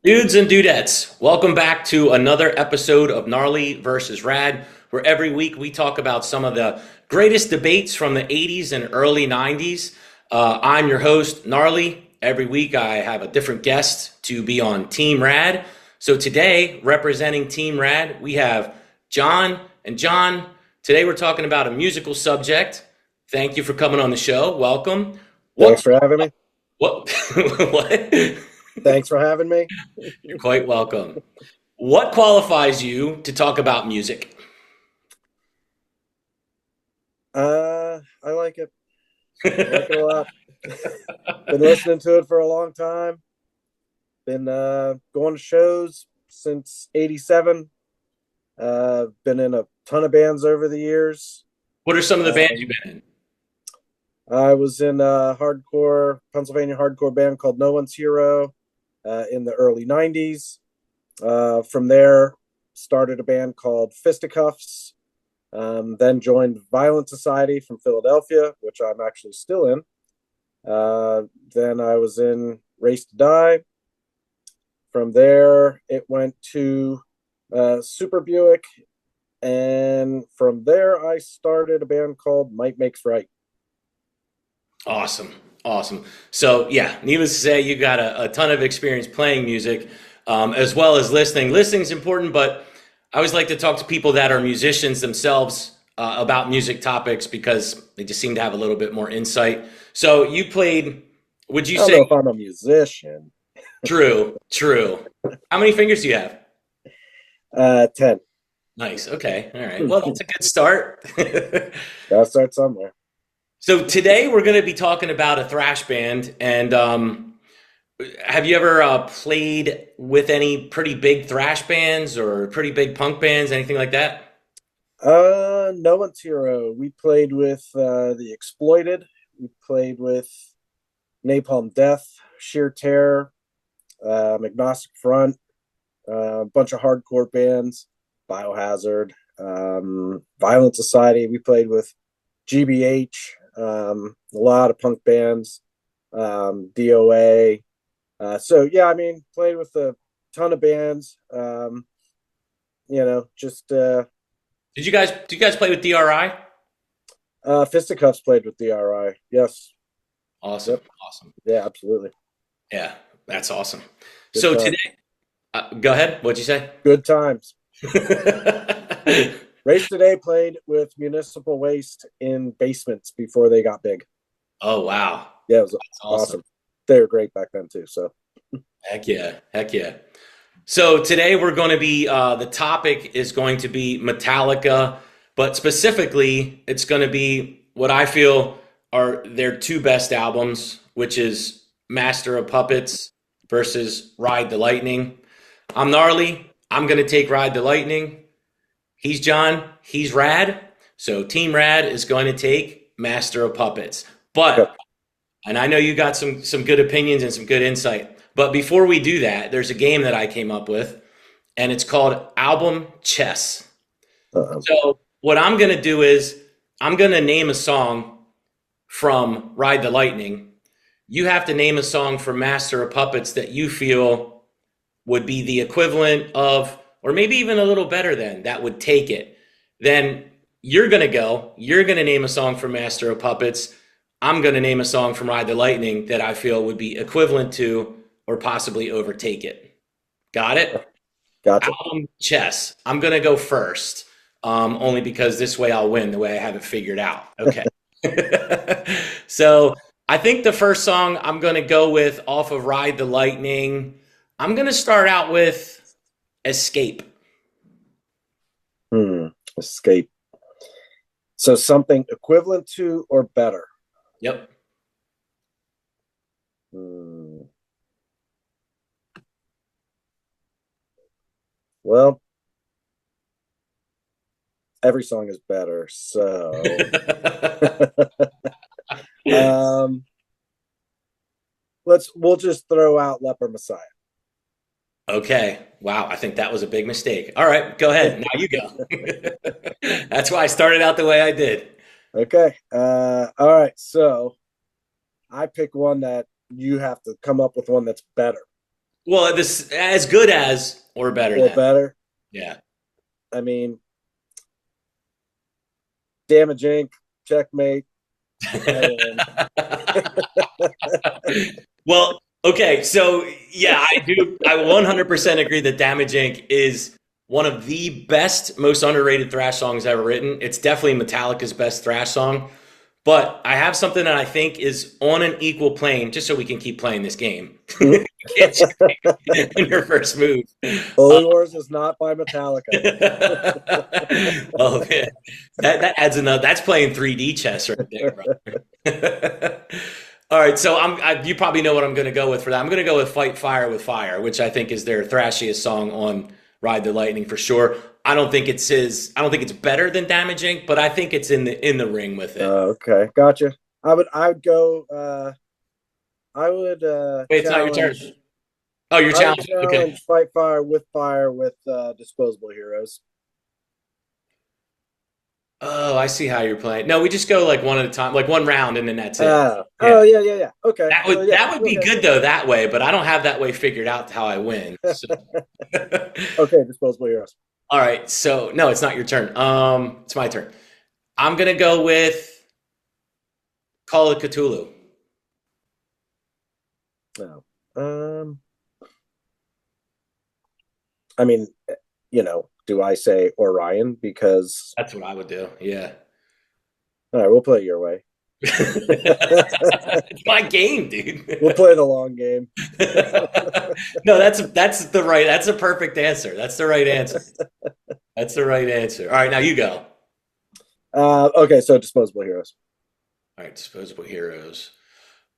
Dudes and dudettes, welcome back to another episode of Gnarly versus Rad, where every week we talk about some of the greatest debates from the 80s and early 90s. I'm your host, Gnarly. Every week I have a different guest to be on Team Rad. So today, representing Team Rad, we have John. And John, today we're talking about a musical subject. Thank you for coming on the show. Welcome. Thanks What? for having me. What? What? Thanks for having me. You're quite welcome. What qualifies you to talk about music? I like it. I like it a lot. Been listening to it for a long time. Been going to shows since '87. Been in a ton of bands over the years. What are some of the bands you've Um, been in? I was in a Pennsylvania hardcore band called No One's Hero in the early '90s. From there, started a band called Fisticuffs. Then joined Violent Society from Philadelphia, which I'm actually still in. Then I was in Race to Die. From there, it went to Super Buick. And from there, I started a band called Might Makes Right. Awesome. Awesome. So, yeah, needless to say, you got a ton of experience playing music as well as listening. Listening's important, but I always like to talk to people that are musicians themselves about music topics because they just seem to have a little bit more insight. So, you played, would you I don't say, know if I'm a musician. true, true. How many fingers do you have? 10. Nice. Okay. All right. Well, that's a good start. Gotta start somewhere. So today we're going to be talking about a thrash band, and have you ever played with any pretty big thrash bands or pretty big punk bands, anything like that? No One's Hero. We played with The Exploited. We played with Napalm Death, Sheer Terror, Agnostic Front, a bunch of hardcore bands, Biohazard, Violent Society. We played with GBH, a lot of punk bands, DOA. So yeah, I mean, played with a ton of bands. Just Did you guys play with DRI? Fisticuffs played with DRI. Yes. Awesome. Yep. Awesome. Yeah, absolutely. Yeah, that's awesome. Good So time. today, go ahead. What'd you say? Good times. Race Today played with Municipal Waste in basements before they got big. Oh wow, Yeah, it was that's awesome. awesome. They were great back then too. So Heck yeah, heck yeah. So today we're going to be the topic is going to be Metallica, but specifically it's going to be what I feel are their two best albums, which is Master of Puppets versus Ride the Lightning. I'm Gnarly. I'm going to take Ride the Lightning. He's John. He's Rad. So Team Rad is going to take Master of Puppets. yep. But and I know you got some good opinions and some good insight. But before we do that, there's a game that I came up with, and it's called Album Chess. Uh, So what I'm gonna do is I'm gonna name a song from Ride the Lightning. You have to name a song from Master of Puppets that you feel would be the equivalent of, or maybe even a little better than, that would take it. Then you're gonna name a song from Master of Puppets. I'm gonna name a song from Ride the Lightning that I feel would be equivalent to or possibly overtake it. Got it? gotcha. Album chess. I'm gonna go first, only because this way I'll win the way I have it figured out. Okay. So I think the first song I'm gonna go with off of Ride the Lightning, I'm gonna start out with Escape. Escape. So something equivalent to or better. Yep. Hmm. Well, every song is better. So um, we'll just throw out Leper Messiah. Okay. Wow. I think that was a big mistake. All right. Go ahead. Now you go. That's why I started out the way I did. Okay. All right. So I pick one that you have to come up with one that's better. Well, this as good as or better or than. better. Yeah. I mean, Damage Inc., Checkmate. I win. Well, okay, so yeah, I do. I 100% agree that Damage Inc. is one of the best, most underrated thrash songs ever written. It's definitely Metallica's best thrash song. But I have something that I think is on an equal plane, just so we can keep playing this game. Can't you- in your first move. Holy Wars is not by Metallica. Oh man, that adds another. That's playing 3D chess right there, bro. All right, so you probably know what I'm going to go with for that. I'm going to go with "Fight Fire with Fire," which I think is their thrashiest song on "Ride the Lightning" for sure. I don't think it's his. I don't think it's better than "Damage Inc., but I think it's in the ring with it. Okay, gotcha. I would go. I would Wait, it's not your turn. challenge. Oh, you're I would challenging. Okay. challenge Fire with Disposable Heroes. Oh, I see how you're playing. No, we just go like one at a time, like one round, and then that's it. Yeah. Oh yeah. Okay, That so would yeah, that would go be ahead. good though that way, but I don't have that way figured out how I win. So. Okay, Disposable Heroes. All right, so no, it's not your turn. It's my turn. I'm gonna go with Call of Cthulhu. No. I mean, do I say Orion? Because That's what I would do. Yeah. all right, we'll play it your way. It's my game, dude. We'll play the long game. No, that's a perfect answer. That's the right answer. That's the right answer. All right, now you go. Okay, so Disposable Heroes. All right, disposable heroes.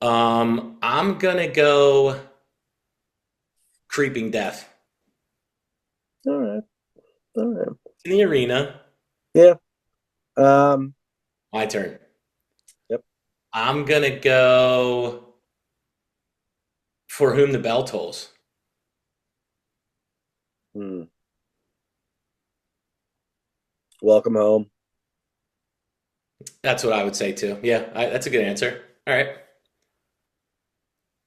I'm gonna go Creeping Death All right, all right. in the arena. Yeah. Um. My turn. Yep. I'm gonna go For Whom the Bell Tolls. Hmm. Welcome home. That's what I would say too. Yeah, that's a good answer. All right.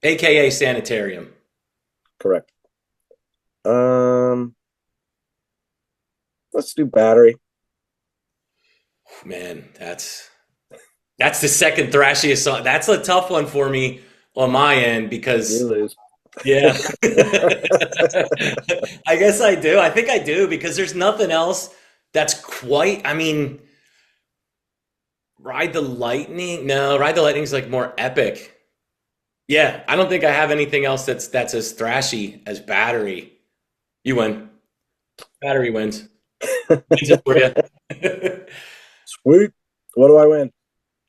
AKA Sanitarium. Correct. Um. Let's do Battery. Man, that's the second thrashiest song. That's a tough one for me on my end You because lose. yeah. I guess I do. I think I do because there's nothing else that's quite. I mean, Ride the Lightning. No, Ride the Lightning's like more epic. Yeah, I don't think I have anything else that's as thrashy as Battery. You win. Battery wins. Wins it for you. Sweet. What do I win?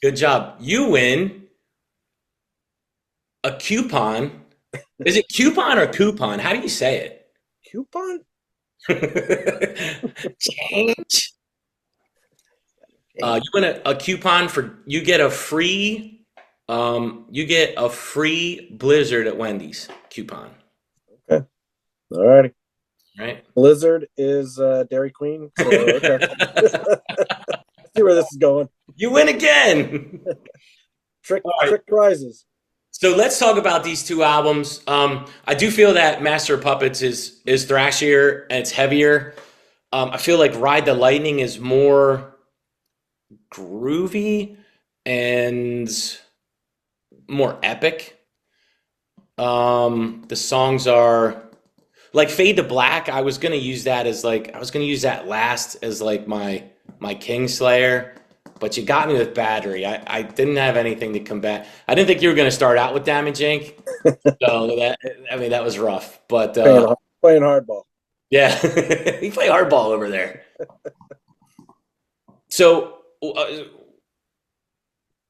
Good job. You win a coupon. Is it coupon or coupon? How do you say Coupon? it? Change. You win a coupon for you get a free Blizzard at Wendy's coupon. Okay. All righty. Right? Blizzard is Dairy Queen. So, okay. See where this is going. You win again. Trick All right. trick prizes. So let's talk about these two albums. I do feel that Master of Puppets is thrashier and it's heavier. I feel like Ride the Lightning is more groovy and more epic. The songs are like Fade to Black. I was gonna use that as like I was gonna use that last as like my Kingslayer, but you got me with Battery. I didn't have anything to combat. I didn't think you were gonna start out with Damage Inc. So that was rough. But Playing hardball. yeah, you play hardball over there. So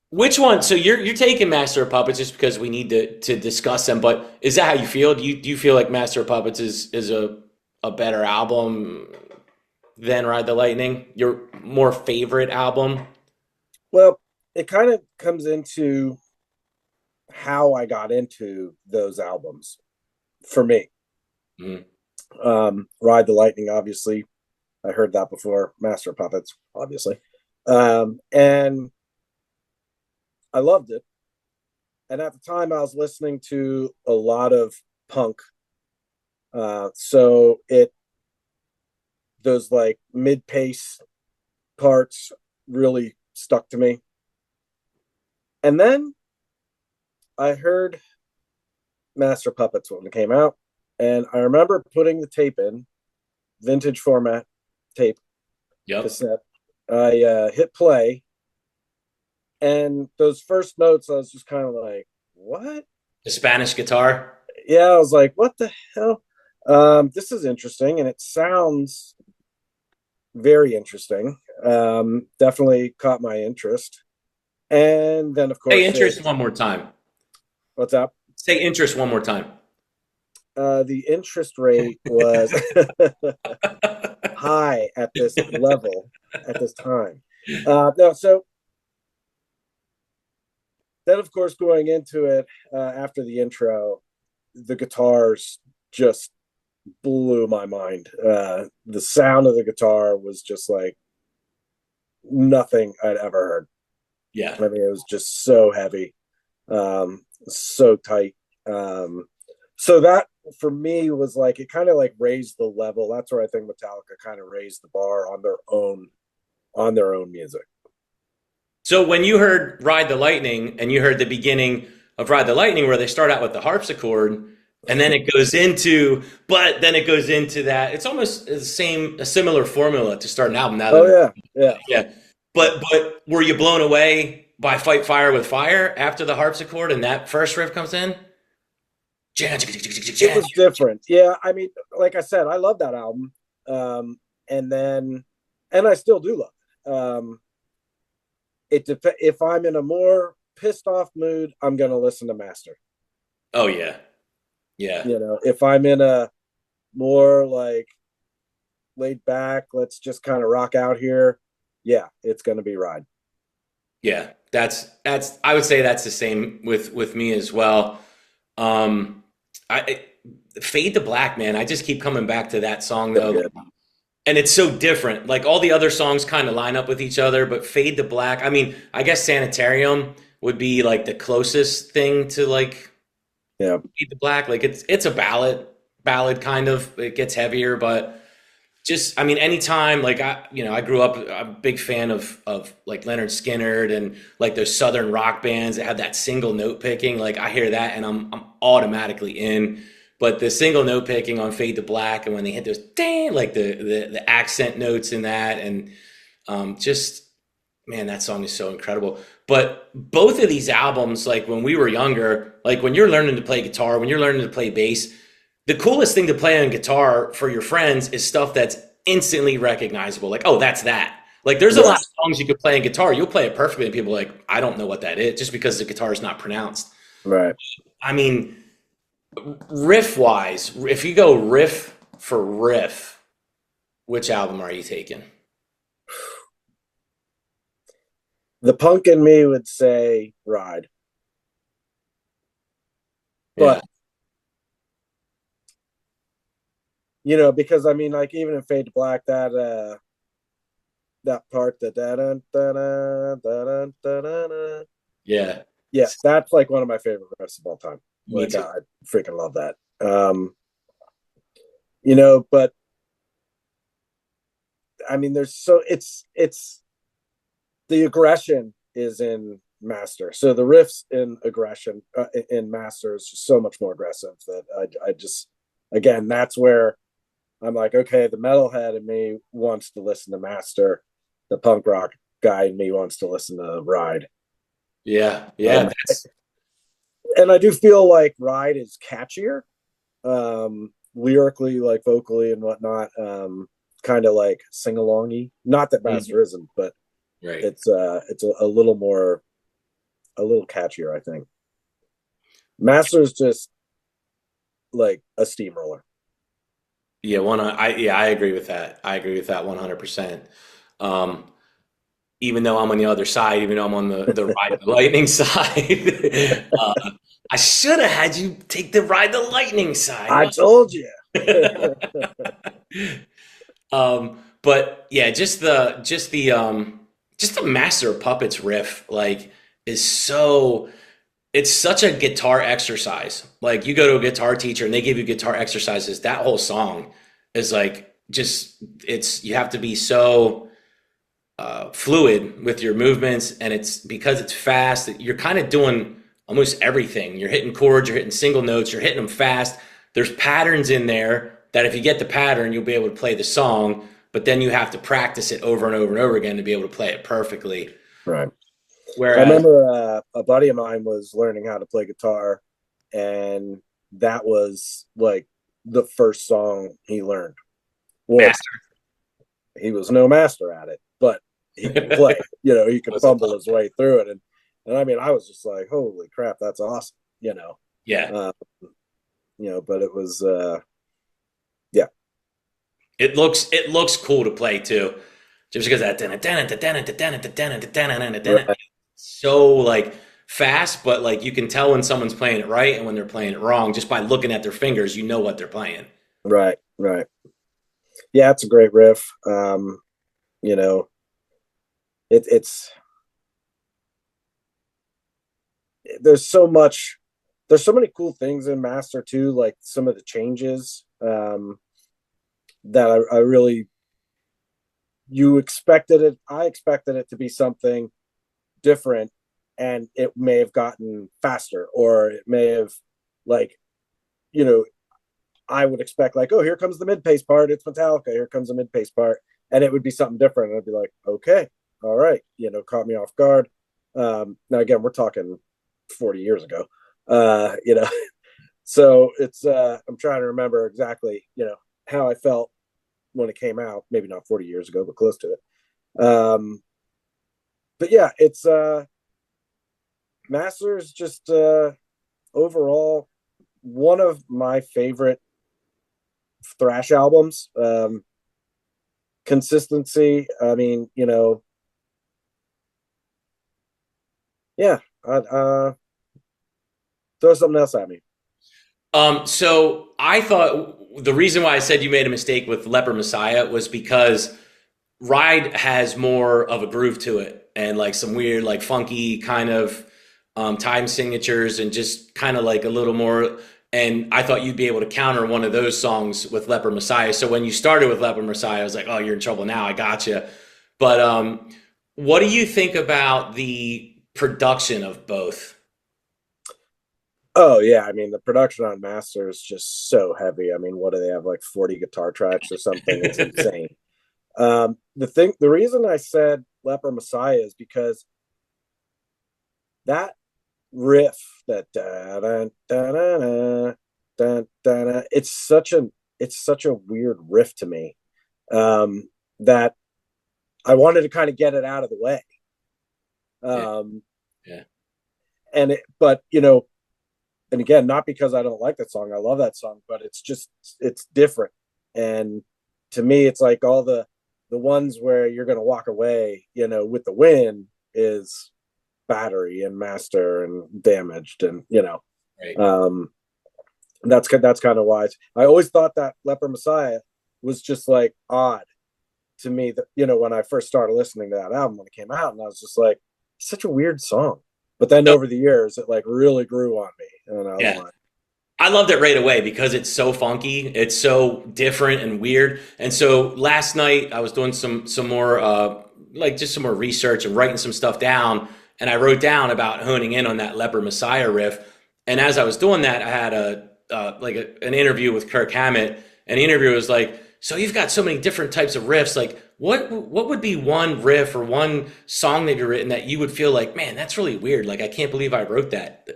which one? So you're taking Master of Puppets just because we need to discuss them, but is that how you feel? Do you feel like Master of Puppets is a better album than Ride the Lightning? Your more favorite album? Well, it kind of comes into how I got into those albums for me. Mm. Ride the Lightning, obviously. I heard that before. Master of Puppets, obviously. And I loved it. And at the time, I was listening to a lot of punk So those like mid pace parts really stuck to me. And then I heard Master Puppets when it came out, and I remember putting the tape in, vintage format tape Yep. cassette. I hit play, and those first notes, I was just kind of like, "What?" The Spanish guitar. Yeah, I was like, "What the hell?" This is interesting, and it sounds very interesting. Definitely caught my interest. And then, of Say course, interest one more time. what's up? Say interest one more time. The interest rate was high at this level at this time. No, so then, of course, going into it after the intro, the guitars just blew my mind. The sound of the guitar was just like nothing I'd ever heard. Yeah. I mean, it was just so heavy, so tight. So that for me was like it kind of like raised the level. That's where I think Metallica kind of raised the bar on their own music. So when you heard Ride the Lightning and you heard the beginning of Ride the Lightning where they start out with the harpsichord and then it goes into, but then it goes into that, it's almost the same, a similar formula to start an album now Oh that, yeah, yeah. yeah. But were you blown away by Fight Fire with Fire after the harpsichord and that first riff comes in? It was different. Yeah, I mean, like I said, I love that album, and then, and I still do love it. If I'm in a more pissed off mood, I'm gonna listen to Master. Oh yeah. Yeah. You know, if I'm in a more like laid back, let's just kind of rock out here, yeah, it's gonna be Ride. Yeah. That's I would say that's the same with me as well. Um I Fade to Black, man. I just keep coming back to that song So though. good. And it's so different. Like all the other songs kind of line up with each other, but Fade to Black, I mean, I guess Sanitarium would be like the closest thing to like Yeah. Fade to Black. Like it's a ballad kind of. It gets heavier, but just I mean anytime like I grew up I'm a big fan of like Leonard Skinner and like those southern rock bands that have that single note picking. Like I hear that and I'm automatically in. But the single note picking on Fade to Black and when they hit those dang like the accent notes in that and just man, that song is so incredible. But both of these albums, like when we were younger, like when you're learning to play guitar, when you're learning to play bass, the coolest thing to play on guitar for your friends is stuff that's instantly recognizable. Like, oh, that's that. Like, there's a lot of Yes. songs you could play on guitar. You'll play it perfectly, and people are like, I don't know what that is, just because the guitar is not pronounced. Right. I mean, riff wise, if you go riff for riff, which album are you taking? The punk in me would say Ride, Yeah, but you know, because I mean, like even in Fade to Black, that part, the da da da da da da, yeah, yeah, that's like one of my favorite riffs of all time. me Like too. I freaking love that. You know, but I mean, there's so it's the aggression is in Master, so the riffs in aggression in Master is just so much more aggressive that I just again that's where I'm like, okay, the metalhead in me wants to listen to Master, the punk rock guy in me wants to listen to Ride. Yeah, yeah, Um, that's and I do feel like Ride is catchier, lyrically, like vocally and whatnot, kind of like sing alongy. Not that mm, Master isn't, but right. it's a little more, a little catchier, I think. Master's just like a steamroller. Yeah, I agree with that. I agree with that 100%. Um, even though I'm on the other side, even though I'm on the Ride the Lightning side, I should have had you take the Ride the Lightning side. I told you. But yeah, just the Master of Puppets riff like is so it's such a guitar exercise. Like you go to a guitar teacher and they give you guitar exercises. That whole song is like just it's you have to be so fluid with your movements, and it's because it's fast that you're kind of doing almost everything. You're hitting chords, you're hitting single notes, you're hitting them fast. There's patterns in there that if you get the pattern, you'll be able to play the song, but then you have to practice it over and over and over again to be able to play it perfectly. Right. I Whereas remember a buddy of mine was learning how to play guitar, and that was like the first song he learned. Well, master he was no master at it, but he could play. You know, he could was a fumble fun. his way through it, and I mean, I was just like, "Holy crap, that's awesome!" Yeah. uh, but it was, yeah, It looks cool to play too. Just because that right, so like fast, but like you can tell when someone's playing it right and when they're playing it wrong just by looking at their fingers. You know what they're playing. right, right. Yeah, it's a great riff. You know, it's there's so much, there's so many cool things in Master too, like some of the changes that I really, you expected it. I expected it to be something different, and it may have gotten faster, or it may have, like, you know, I would expect like, oh, here comes the mid pace part. It's Metallica. Here comes the mid pace part, and it would be something different. And I'd be like, okay, all right, caught me off guard. Now again, we're talking 40 years ago. You know, so it's I'm trying to remember exactly, how I felt when it came out. Maybe not 40 years ago, but close to it. But yeah, it's Masters just overall one of my favorite thrash albums. Consistency. I mean, yeah. Throw something else at me. So I thought the reason why I said you made a mistake with Leper Messiah was because Ride has more of a groove to it and like some weird, like funky kind of time signatures and just kind of like a little more. And I thought you'd be able to counter one of those songs with Leper Messiah. So when you started with Leper Messiah, I was like, oh, you're in trouble now. I gotcha. But what do you think about the production of both? Oh yeah, I mean the production on Master is just so heavy. I mean, what do they have, like 40 guitar tracks or something? It's insane. The reason I said Leper Messiah is because that riff, that it's such a weird riff to me, that I wanted to kind of get it out of the way. Yeah, Um, yeah, but and again, not because I don't like that song. I love that song, but it's different. And to me, it's like all the ones where you're going to walk away, with the win is Battery and Master and Damaged, and right. um, that's kind of why I always thought that Leper Messiah was just like odd to me, that when I first started listening to that album when it came out, and I was just like, such a weird song. But then So, over the years, it like really grew on me, and I was yeah. like, I loved it right away because it's so funky, it's so different and weird. And so last night I was doing some more like just some more research and writing some stuff down, and I wrote down about honing in on that Leper Messiah riff. And as I was doing that, I had an interview with Kirk Hammett, and the interviewer was like, "So you've got so many different types of riffs. Like, what would be one riff or one song that you've written that you would feel like, man, that's really weird. Like, I can't believe I wrote that."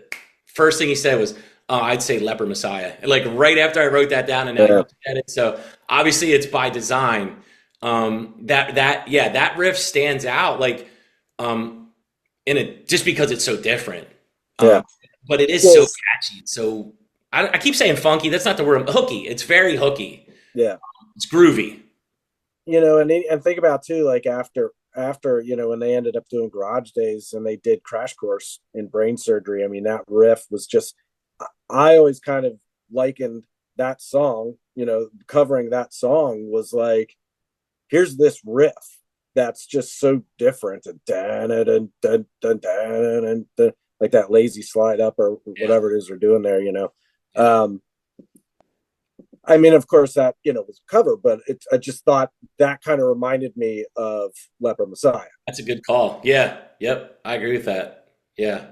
First thing he said was, "Oh, I'd say Leper Messiah." And like right after I wrote that down, and now you yeah, said it. So obviously it's by design. That riff stands out like um, in it just because it's so different. yeah. Um, but it is so Well, catchy. So I keep saying funky. That's not the word. Hooky. It's very hooky. yeah. It's groovy. And think about too, like after when they ended up doing Garage Days and they did Crash Course in Brain Surgery. I mean, that riff was just. I always kind of likened that song. Covering that song was like, here's this riff that's just so different, and like that lazy slide up or whatever it is they're doing there, you know. I mean, of course, that, you know, was a cover, but I just thought that kind of reminded me of Leper Messiah. That's a good call. Yeah. Yep. I agree with that. Yeah.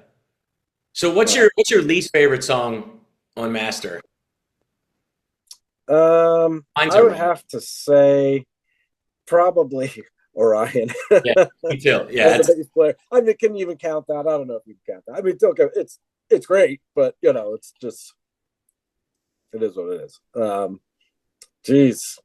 So Uh, what's your least favorite song on Master? Mine's I would Orion. have to say probably Orion Yeah, me too. Yeah, as a it's bass player. I mean, can you even count that? I don't know if you can count that. I mean, okay, it's great, but you know, it's just it is what it is. Geez,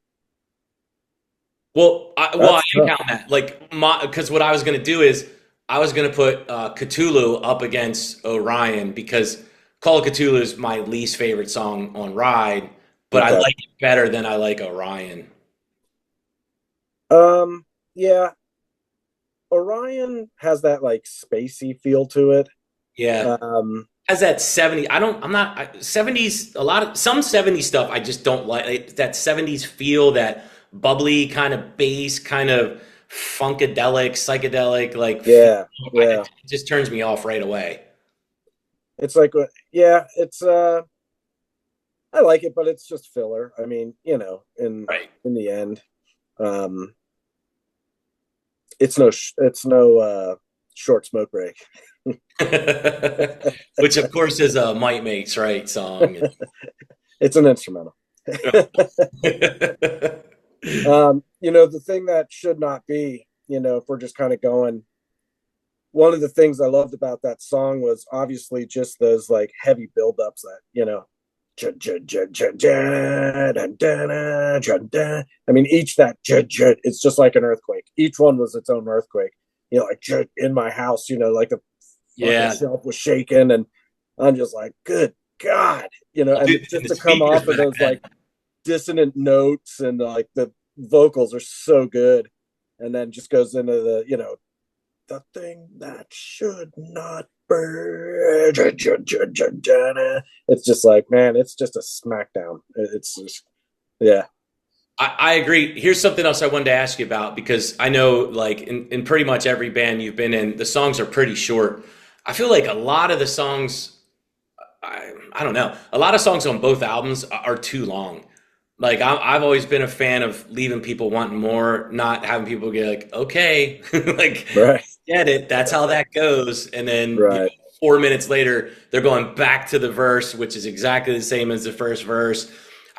I that's am tough. counting that. Like because what I was gonna do is I was gonna put Cthulhu up against Orion because Call of Cthulhu is my least favorite song on Ride, but I Okay. like it better than I like Orion. Yeah, Orion has that like spacey feel to it. Yeah. Um, Has that 70 I don't I'm not 70s a lot of some 70s stuff I just don't like that 70s feel, that bubbly kind of bass, kind of funkadelic, psychedelic like feel. yeah, yeah. It just turns me off right away. It's like, yeah, it's I like it, but it's just filler. I mean, you know, Right. in the end, um, it's no short smoke break. Which of course is a Might Mates right song. It's an instrumental. You know, the thing that should not be, you know, if we're just kind of going, one of the things I loved about that song was obviously just those like heavy buildups that, you know, I mean, each that it's just like an earthquake. Each one was its own earthquake. You know, like in my house, you know, like the fucking Yeah. shelf was shaking, and I'm just like, good God, you know, Well, and dude, and just the to come speakers off of back those then. like dissonant notes and like the vocals are so good, and then just goes into the, you know, the thing that should not burn. It's just like, man, it's just a smackdown. It's just, yeah. I agree. Here's something else I wanted to ask you about because I know, like, in pretty much every band you've been in, the songs are pretty short. I feel like a lot of the songs, I don't know, a lot of songs on both albums are too long. Like, I've always been a fan of leaving people wanting more, not having people get like, okay, like, Right, get it, that's how that goes. And then, right. 4 minutes later, they're going back to the verse, which is exactly the same as the first verse.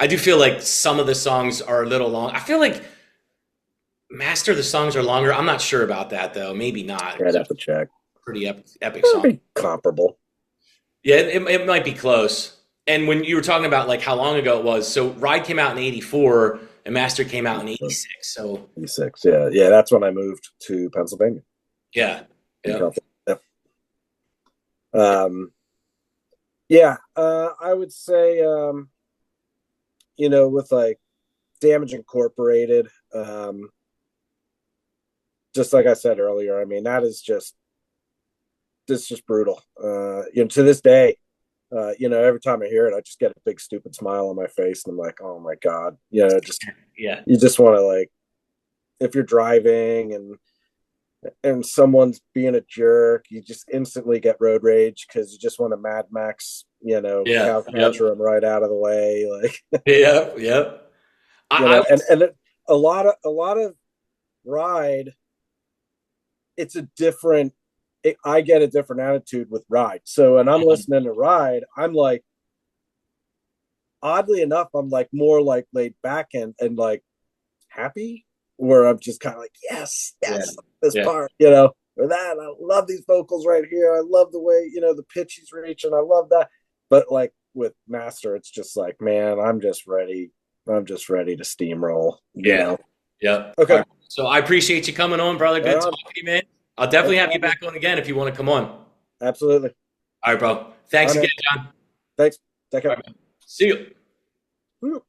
I do feel like some of the songs are a little long. I feel like Master, the songs are longer. I'm not sure about that though. Maybe not I'd because have it's to check. a pretty epic It'd song. be comparable. Yeah, it might be close. And when you were talking about like how long ago it was, so Ride came out in '84 and Master came out in '86. So E6, yeah, yeah. That's when I moved to Pennsylvania yeah, from yeah, California. Um, yeah, I would say, you know, with like Damage Incorporated, just like I said earlier, I mean, that is just this just brutal. You know, to this day, you know, every time I hear it, I just get a big stupid smile on my face, and I'm like, oh my God, you know, just yeah, you just want to like, if you're driving and someone's being a jerk, you just instantly get road rage because you just want to Mad Max, you know, yeah, cow yep, catcher them right out of the way, like yep, yep. you I know, was, a lot of Ride, it's a different. I get a different attitude with Ride. So, and I'm listening to Ride, I'm like, oddly enough, I'm like more like laid back and like happy, where I'm just kind of like, yes, yeah, yes, this yeah. part, you know, or that. I love these vocals right here. I love the way, you know, the pitch he's reaching. I love that. But like with Master, it's just like, man, I'm just ready. I'm just ready to steamroll, you Yeah. know. Yep. All Okay. right. So I appreciate you coming on, brother. Right Good on. talking to you, man. I'll Thanks definitely for have you having me. back on again if you want to come on. All Absolutely. right, bro. All Thanks right, again, man. John. Thanks. Take All care. right, man. See you. Woo.